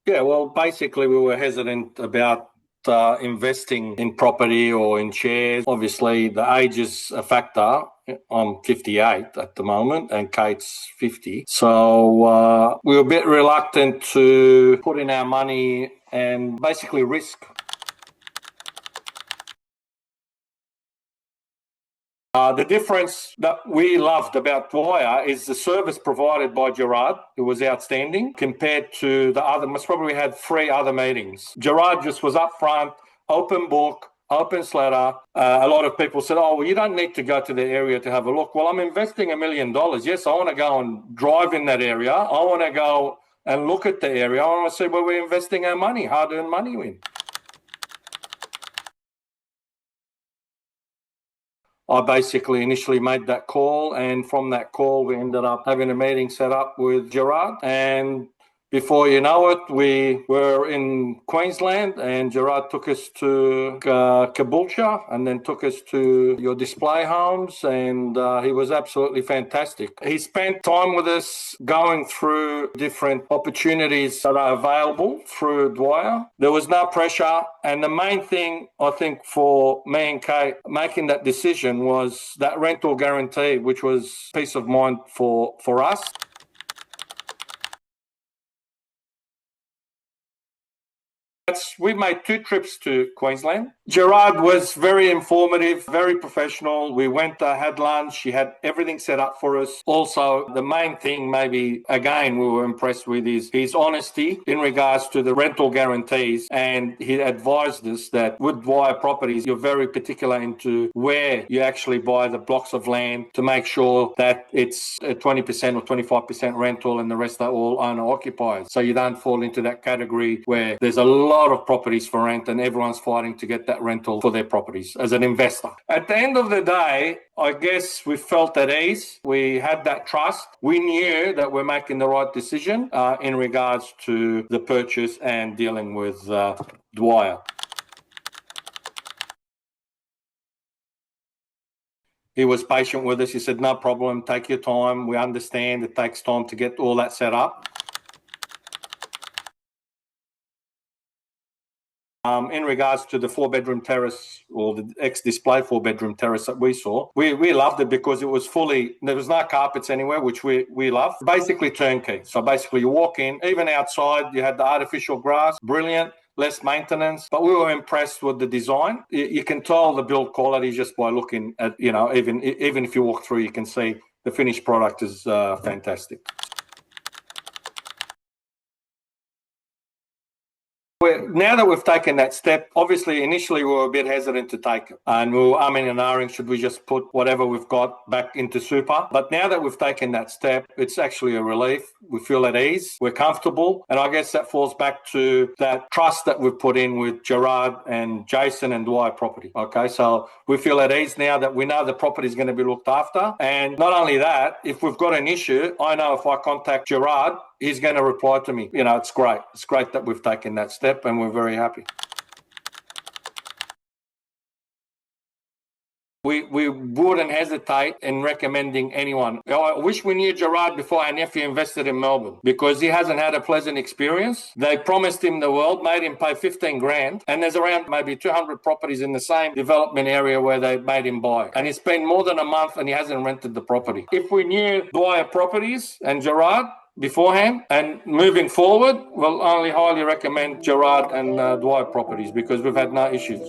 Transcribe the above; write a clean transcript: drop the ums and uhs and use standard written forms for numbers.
Yeah, well, basically, we were hesitant about investing in property or in shares. Obviously, the age is a factor. I'm 58 at the moment, and Kate's 50. So we were a bit reluctant to put in our money and basically risk. The difference that we loved about Dwyer is the service provided by Gerard. It was outstanding compared to the other. Most probably had 3 other meetings. Gerard just was up front, open book, open slatter. A lot of people said, "Oh, well, you don't need to go to the area to have a look." Well, I'm investing $1 million. Yes, I want to go and drive in that area. I want to go and look at the area. I want to see where we're investing our money, hard-earned money in. I basically initially made that call, and from that call, we ended up having a meeting set up with Gerard. And before you know it, we were in Queensland, and Gerard took us to Caboolture and then took us to your display homes, and he was absolutely fantastic. He spent time with us going through different opportunities that are available through Dwyer. There was no pressure, and the main thing, I think, for me and Kate making that decision was that rental guarantee, which was peace of mind for us. We made 2 trips to Queensland. Gerard was very informative, very professional. We went, had lunch. He had everything set up for us. Also, the main thing, maybe again, we were impressed with is his honesty in regards to the rental guarantees. And he advised us that with Dwyer properties, you're very particular into where you actually buy the blocks of land to make sure that it's a 20% or 25% rental and the rest are all owner occupiers. So you don't fall into that category where there's a lot of properties for rent and everyone's fighting to get that rental for their properties as an investor. At the end of the day, I guess we felt at ease. We had that trust. We knew that we're making the right decision in regards to the purchase and dealing with Dwyer. He was patient with us. He said, "No problem, take your time. We understand it takes time to get all that set up." In regards to the 4-bedroom terrace or the ex-display 4-bedroom terrace that we saw, we loved it because it was there was no carpets anywhere, which we love. Basically turnkey. So basically you walk in, even outside, you had the artificial grass, brilliant, less maintenance. But we were impressed with the design. You can tell the build quality just by looking at, even if you walk through, you can see the finished product is fantastic. Now that we've taken that step, obviously initially we were a bit hesitant to take it, and we were umming and ahhing, should we just put whatever we've got back into super? But now that we've taken that step, it's actually a relief. We feel at ease, we're comfortable, and I guess that falls back to that trust that we've put in with Gerard and Jason and Dwyer property. Okay, so we feel at ease now that we know the property is going to be looked after. And not only that, if we've got an issue, I know if I contact Gerard, he's going to reply to me. It's great. It's great that we've taken that step, and we're very happy. We wouldn't hesitate in recommending anyone. I wish we knew Gerard before our nephew invested in Melbourne, because he hasn't had a pleasant experience. They promised him the world, made him pay 15 grand, and there's around maybe 200 properties in the same development area where they made him buy. And he spent more than a month and he hasn't rented the property. If we knew Dwyer properties and Gerard beforehand and moving forward, we'll only highly recommend Gerard and Dwyer properties, because we've had no issues.